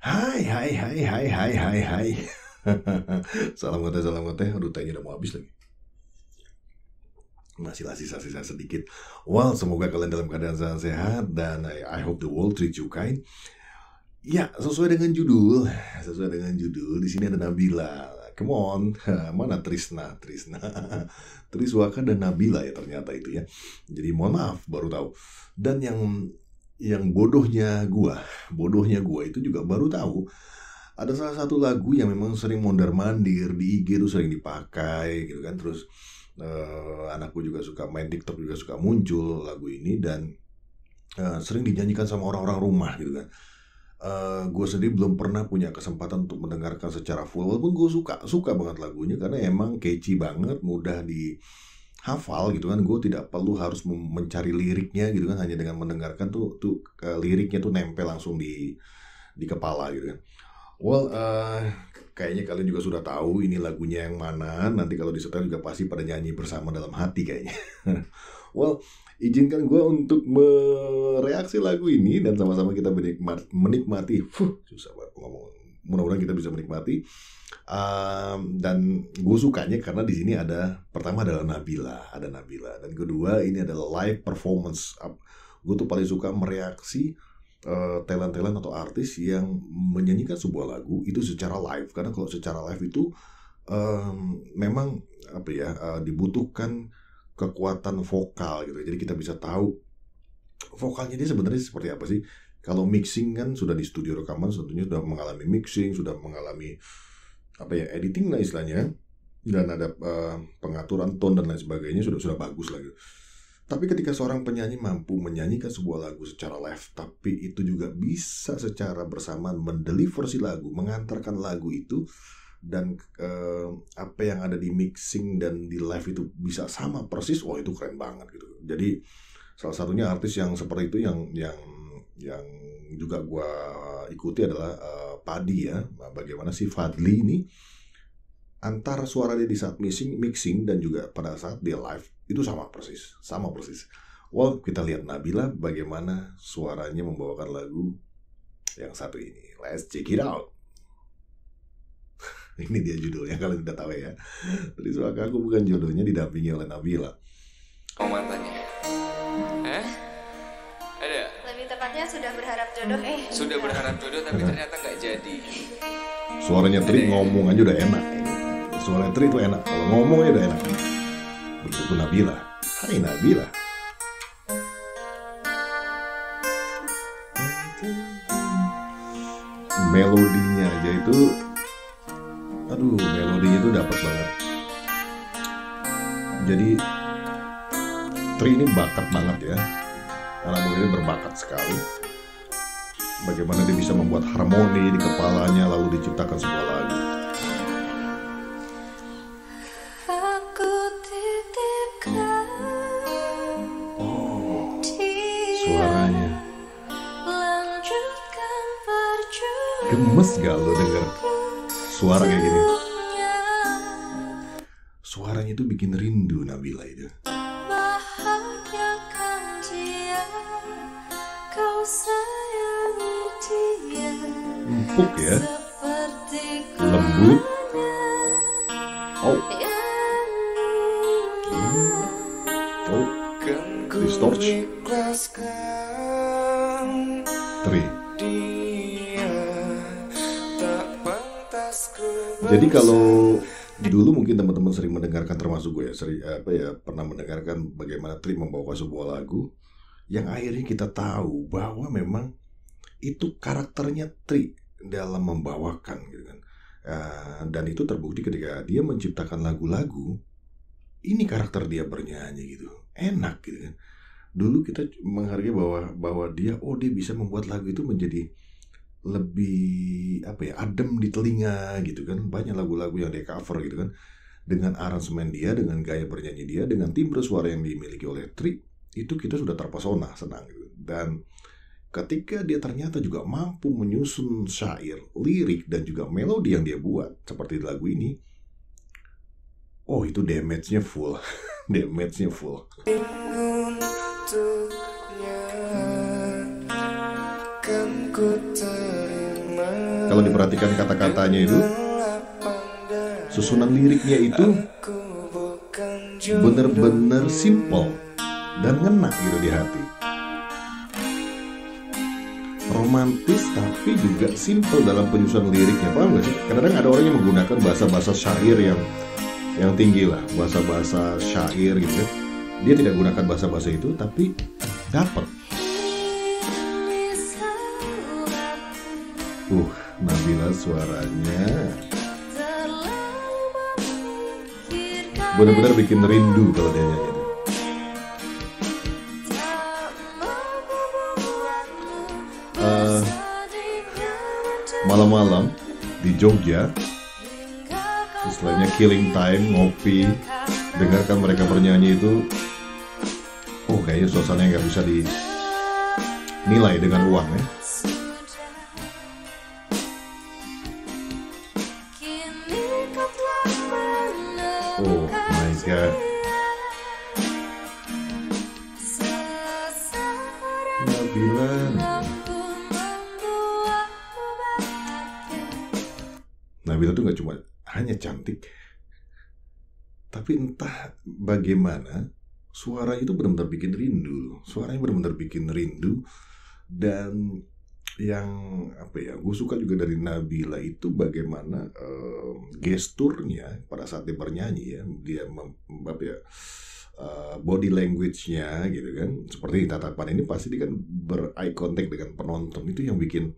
Hai, hai, hai, hai, hai, hai, hai. Salam ngoteh, salam ngoteh. Aduh, tehnya udah mau habis lagi. Masih sisa-sisa sedikit. Well, semoga kalian dalam keadaan sehat dan I hope the world treats you kind. Ya, sesuai dengan judul. Di sini ada Nabila. Come on, mana Trisna? Triswaka dan Nabila ya ternyata itu ya. Jadi mohon maaf, baru tahu. Dan yang bodohnya gua itu juga baru tahu ada salah satu lagu yang memang sering mondar-mandir di IG tuh sering dipakai gitu kan. Terus anakku juga suka main TikTok, juga suka muncul lagu ini dan sering dinyanyikan sama orang-orang rumah gitu kan. Gue sendiri belum pernah punya kesempatan untuk mendengarkan secara full, walaupun gue suka banget lagunya karena emang catchy banget, mudah dihafal gitu kan. Gue tidak perlu harus mencari liriknya gitu kan, hanya dengan mendengarkan tuh liriknya tuh nempel langsung di kepala gitu kan. Well, kayaknya kalian juga sudah tahu ini lagunya yang mana. Nanti kalau disetel juga pasti pada nyanyi bersama dalam hati kayaknya. Well, izinkan gue untuk mereaksi lagu ini dan sama-sama kita menikmati. Susah banget ngomong. Mudah-mudahan kita bisa menikmati. Dan gue sukanya karena di sini pertama adalah Nabila, dan kedua ini adalah live performance. Gue tuh paling suka mereaksi talent-talent atau artis yang menyanyikan sebuah lagu itu secara live, karena kalau secara live itu memang dibutuhkan kekuatan vokal gitu. Jadi kita bisa tahu vokalnya dia sebenarnya seperti apa sih. Kalau mixing kan sudah di studio rekaman, tentunya sudah mengalami mixing, sudah mengalami editing lah istilahnya, dan ada pengaturan tone dan lain sebagainya, sudah bagus lah gitu. Tapi ketika seorang penyanyi mampu menyanyikan sebuah lagu secara live, tapi itu juga bisa secara bersamaan mendeliver si lagu, mengantarkan lagu itu, dan apa yang ada di mixing dan di live itu bisa sama persis, wah itu keren banget gitu. Jadi salah satunya artis yang seperti itu yang juga gue ikuti adalah Padi ya. Bagaimana si Fadli ini antara suara dia di saat mixing dan juga pada saat dia live itu sama persis. Well, kita lihat Nabila bagaimana suaranya membawakan lagu yang satu ini. Let's check it out. Ini dia judulnya, kalian udah tahu ya. Triswaka Aku Bukan Jodohnya didampingi oleh Nabila. Oh, mantannya? Ada? Lebih tepatnya sudah berharap jodoh. Sudah berharap jodoh tapi ternyata nggak jadi. Suaranya Tri ngomong aja udah enak. Suaranya Tri itu enak, kalau ngomong aja udah enak. Begitu Nabila. Hai Nabila. Melodinya aja itu, melodinya itu dapat banget. Jadi Tri ini bakat banget ya. Anak muda ini berbakat sekali. Bagaimana dia bisa membuat harmoni di kepalanya lalu diciptakan sebuah lagu. Suaranya gemes gak lo denger suara kayak gini? Suaranya itu bikin rindu Nabila itu. Empuk ya, lembut. Distortion. Tri. Jadi kalau dulu mungkin teman-teman sering mendengarkan, termasuk gue pernah mendengarkan bagaimana Tri membawa sebuah lagu yang akhirnya kita tahu bahwa memang itu karakternya Tri dalam membawakan gitu kan. Dan itu terbukti ketika dia menciptakan lagu-lagu, ini karakter dia bernyanyi gitu, enak gitu kan. Dulu kita menghargai bahwa dia bisa membuat lagu itu menjadi lebih adem di telinga gitu kan. Banyak lagu-lagu yang dia cover gitu kan, dengan aransemen dia, dengan gaya bernyanyi dia, dengan timbre suara yang dimiliki oleh Tri, itu kita sudah terpesona, senang gitu. Dan ketika dia ternyata juga mampu menyusun syair, lirik, dan juga melodi yang dia buat seperti lagu ini, itu damage-nya full. Damage-nya full. Kan ku terima Kalau diperhatikan kata-katanya itu, susunan liriknya itu bener-bener simple dan ngena gitu di hati. Romantis tapi juga simple dalam penyusunan liriknya, paham gak sih? Kadang-kadang ada orang yang menggunakan bahasa-bahasa syair yang tinggi lah, bahasa-bahasa syair gitu kan. Dia tidak gunakan bahasa-bahasa itu, tapi dapat. Nabila suaranya benar-benar bikin rindu kalau dia nyanyi. Malam-malam di Jogja, istilahnya killing time, ngopi, dengarkan mereka bernyanyi itu, kayaknya suasananya nggak bisa dinilai dengan uang ya. Oh my god, Nabila. Nabila tuh gak cuma hanya cantik, tapi entah bagaimana suaranya itu benar-benar bikin rindu. Suaranya benar-benar bikin rindu. Dan yang gue suka juga dari Nabila itu bagaimana gesturnya pada saat dia bernyanyi ya, dia body language-nya gitu kan, seperti tatapan ini pasti dia kan ber-eye contact dengan penonton. Itu yang bikin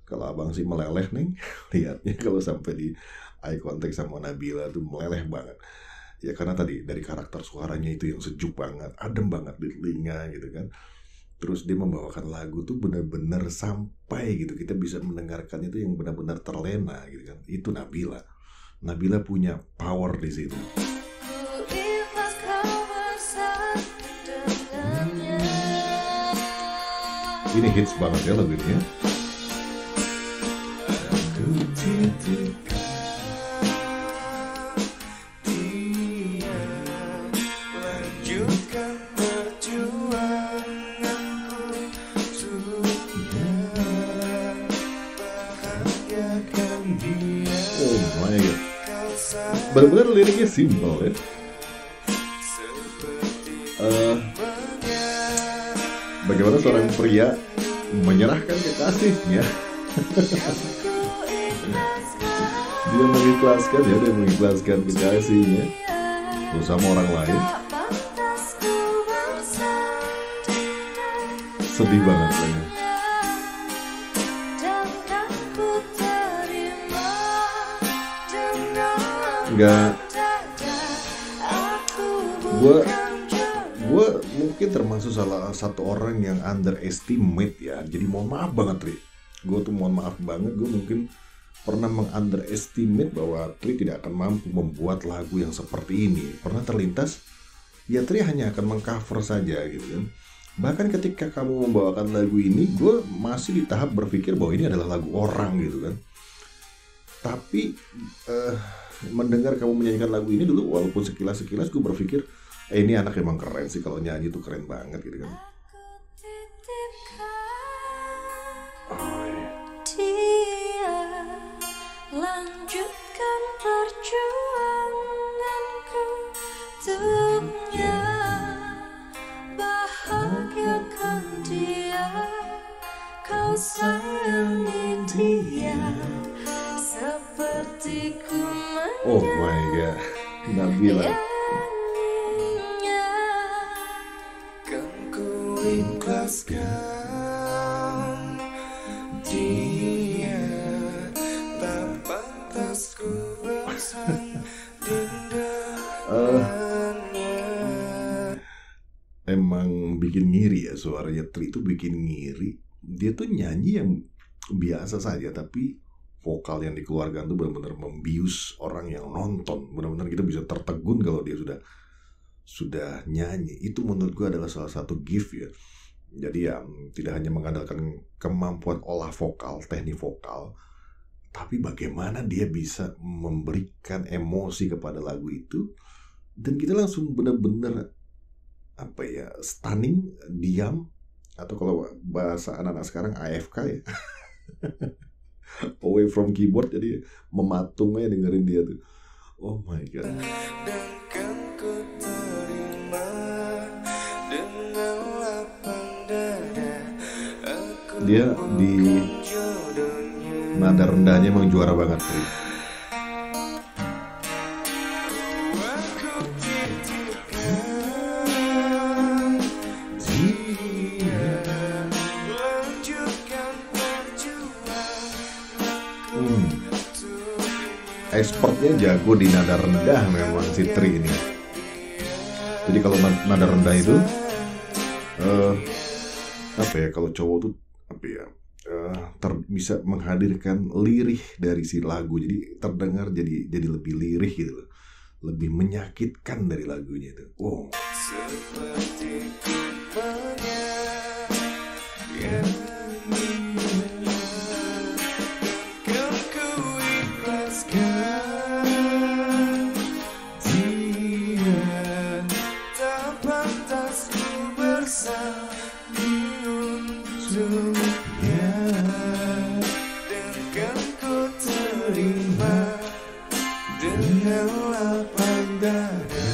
kalau abang sih meleleh nih lihatnya kalau sampai di eye contact sama Nabila tuh meleleh banget ya, karena tadi dari karakter suaranya itu yang sejuk banget, adem banget di telinga gitu kan. Terus dia membawakan lagu tuh benar-benar sampai gitu, kita bisa mendengarkan itu yang benar-benar terlena gitu kan. Itu Nabila punya power di situ. Ini hits banget ya lagu ini ya. Benar-benar liriknya simple ya. Bagaimana seorang pria menyerahkan kekasihnya. Dia mengikhlaskan kekasihnya bersama orang lain. Sedih banget ini. Gue mungkin termasuk salah satu orang yang underestimate ya. Jadi mohon maaf banget Tri. Gue mungkin pernah mengunderestimate bahwa Tri tidak akan mampu membuat lagu yang seperti ini. Pernah terlintas, ya Tri hanya akan mengcover saja gitu kan. Bahkan ketika kamu membawakan lagu ini, gue masih di tahap berpikir bahwa ini adalah lagu orang gitu kan. Tapi mendengar kamu menyanyikan lagu ini dulu, walaupun sekilas gue berpikir ini anak emang keren sih, kalau nyanyi tuh keren banget gitu kan. Dia lanjutkan perjuanganku untuknya, bahagiakan dia, kau sayangi dia sepertiku. Oh my god, Nabila. Kan ku ikhlaskan dia, tak pantas ku bersandingkannya. Emang bikin ngiri ya, suaranya Tri itu bikin ngiri. Dia tuh nyanyi yang biasa saja, tapi vokal yang dikeluarkan tuh benar-benar membius orang yang nonton. Benar-benar kita bisa tertegun kalau dia sudah nyanyi. Itu menurut gue adalah salah satu gift ya. Jadi ya tidak hanya mengandalkan kemampuan olah vokal, teknik vokal, tapi bagaimana dia bisa memberikan emosi kepada lagu itu, dan kita langsung benar-benar stunning, diam, atau kalau bahasa anak-anak sekarang AFK ya. Away from keyboard, jadi mematung aja dengerin dia tuh. Oh my god. Dan kan ku terima dengan lapang dada. Aku Dia di jodohnya. nada rendahnya emang juara banget Tri. Aku titipkan dia, lanjutkan perjuangan itu. Expertnya jago di nada rendah memang si Tri ini. Jadi kalau nada rendah itu apa ya, kalau cowok tuh apa ya, bisa menghadirkan lirih dari si lagu, jadi terdengar jadi lebih lirih gitu loh, lebih menyakitkan dari lagunya itu. Wow. Seperti kupanya yang kan ku ikhlaskan dia, tak pantas ku bersanding untuknya. Dan kan ku terima dengan lapang dada.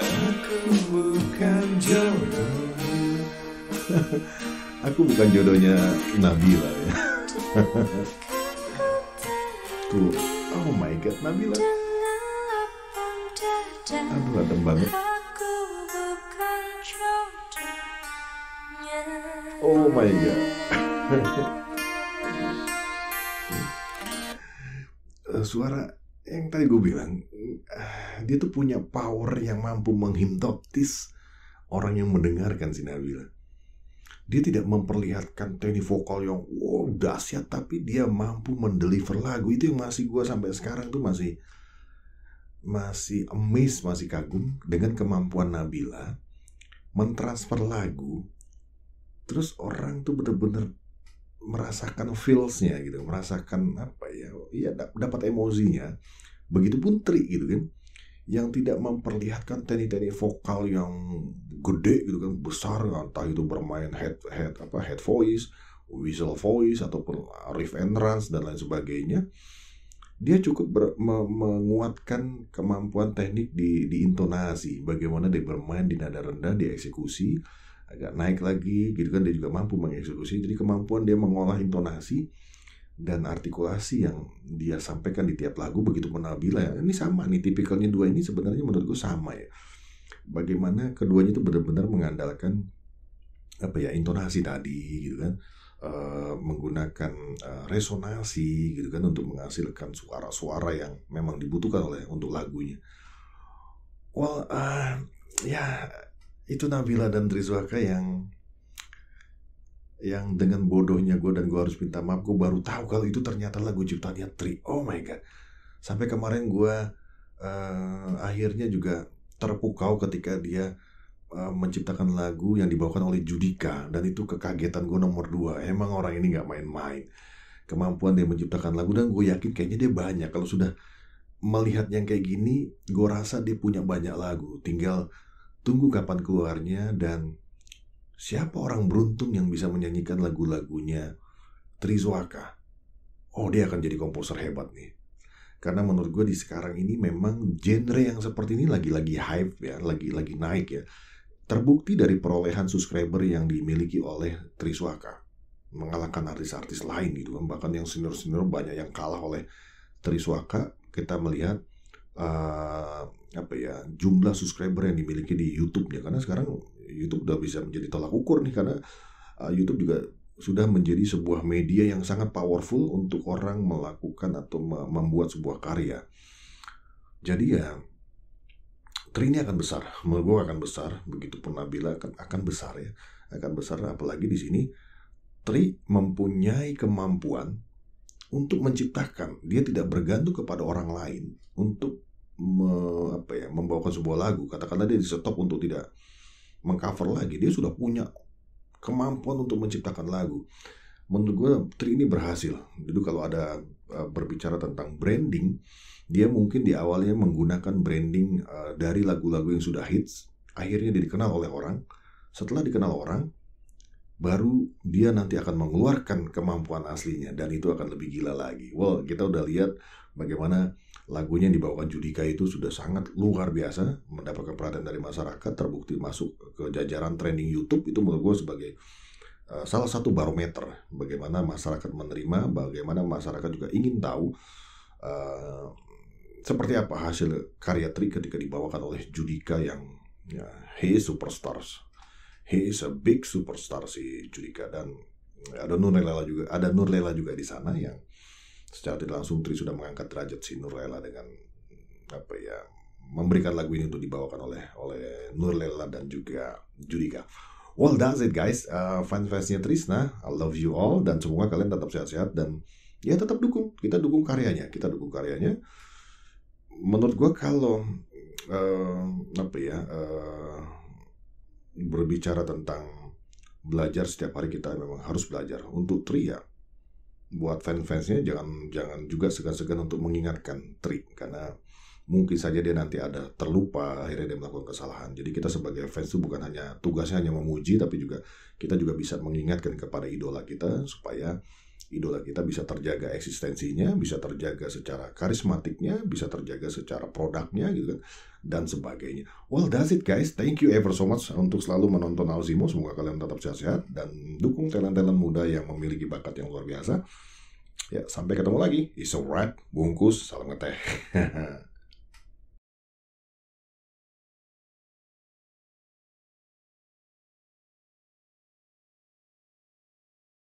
Aku bukan jodohmu. Aku bukan jodohnya Nabila ya. Tuh, oh my god, Nabila. Aduh, adem banget. Aku bukan jodohnya. Oh my god. Suara yang tadi gue bilang, dia tuh punya power yang mampu menghipnotis orang yang mendengarkan si Nabila. Dia tidak memperlihatkan teknik vokal yang wow dahsyat, tapi dia mampu mendeliver lagu. Itu yang masih gue sampai sekarang tuh masih amazed, masih kagum dengan kemampuan Nabila mentransfer lagu. Terus orang tuh bener-bener merasakan feels-nya gitu, merasakan apa ya, iya dapat emosinya. Begitupun Tri gitu kan, yang tidak memperlihatkan teknik-teknik vokal yang gede gitu kan, besar, entah itu bermain head voice, whistle voice, ataupun riff and runs dan lain sebagainya. Dia cukup menguatkan kemampuan teknik di intonasi, bagaimana dia bermain di nada rendah, di eksekusi agak naik lagi gitu kan, dia juga mampu mengeksekusi. Jadi kemampuan dia mengolah intonasi dan artikulasi yang dia sampaikan di tiap lagu begitu Nabila ya. Ini sama nih, tipikalnya dua ini sebenarnya menurut gue sama ya. Bagaimana keduanya itu benar-benar mengandalkan apa ya, intonasi tadi gitu kan, menggunakan resonansi gitu kan untuk menghasilkan suara-suara yang memang dibutuhkan untuk lagunya. Well, ya itu Nabila dan Trizwaka yang dengan bodohnya gue, dan gue harus minta maaf, gue baru tahu kalau itu ternyata lagu ciptaannya Tri. Oh my god. Sampai kemarin gue akhirnya juga terpukau ketika dia menciptakan lagu yang dibawakan oleh Judika, dan itu kekagetan gue nomor 2. Emang orang ini gak main-main kemampuan dia menciptakan lagu, dan gue yakin kayaknya dia banyak. Kalau sudah melihat yang kayak gini, gue rasa dia punya banyak lagu, tinggal tunggu kapan keluarnya. Dan siapa orang beruntung yang bisa menyanyikan lagu-lagunya Trizwaka? Oh, dia akan jadi komposer hebat nih. Karena menurut gue di sekarang ini memang genre yang seperti ini lagi hype ya, lagi naik ya. Terbukti dari perolehan subscriber yang dimiliki oleh Trizwaka, mengalahkan artis-artis lain gitu kan. Bahkan yang senior-senior banyak yang kalah oleh Trizwaka. Kita melihat jumlah subscriber yang dimiliki di YouTube-nya, karena sekarang YouTube udah bisa menjadi tolak ukur nih, karena YouTube juga sudah menjadi sebuah media yang sangat powerful untuk orang melakukan atau membuat sebuah karya. Jadi ya Tri ini akan besar, menurut gue akan besar, begitupun Nabila akan besar ya, akan besar. Apalagi di sini Tri mempunyai kemampuan untuk menciptakan, dia tidak bergantung kepada orang lain untuk membawakan sebuah lagu. Katakanlah dia di stop untuk tidak mengcover lagi, dia sudah punya kemampuan untuk menciptakan lagu. Menurut gue Tri ini berhasil. Dulu kalau ada berbicara tentang branding, dia mungkin di awalnya menggunakan branding dari lagu-lagu yang sudah hits, akhirnya dia dikenal oleh orang. Setelah dikenal orang, baru dia nanti akan mengeluarkan kemampuan aslinya, dan itu akan lebih gila lagi. Well, kita udah lihat bagaimana lagunya yang dibawakan Judika itu sudah sangat luar biasa, mendapatkan perhatian dari masyarakat, terbukti masuk ke jajaran trending YouTube. Itu menurut gue sebagai salah satu barometer bagaimana masyarakat menerima, bagaimana masyarakat juga ingin tahu seperti apa hasil karya Tri ketika dibawakan oleh Judika yang he is superstars. He is a big superstar si Judika, dan ada Nurlela juga di sana yang secara tidak langsung Tri sudah mengangkat derajat si Nurlela dengan memberikan lagu ini untuk dibawakan oleh Nurlela dan juga Judika. Well, that's it guys, fans-fansnya Trisna, I love you all, dan semoga kalian tetap sehat-sehat dan ya tetap kita dukung karyanya. Menurut gue kalau berbicara tentang belajar, setiap hari kita memang harus belajar. Untuk Tri ya, buat fans-fansnya jangan juga segan-segan untuk mengingatkan Tri, karena mungkin saja dia nanti ada terlupa, akhirnya dia melakukan kesalahan. Jadi kita sebagai fans itu bukan hanya tugasnya hanya memuji, tapi juga kita juga bisa mengingatkan kepada idola kita supaya idola kita bisa terjaga eksistensinya, bisa terjaga secara karismatiknya, bisa terjaga secara produknya gitu kan, dan sebagainya. Well, that's it guys. Thank you ever so much untuk selalu menonton Alzimo. Semoga kalian tetap sehat-sehat dan dukung talent-talent muda yang memiliki bakat yang luar biasa. Ya, sampai ketemu lagi. It's a wrap. Bungkus, salam ngeteh.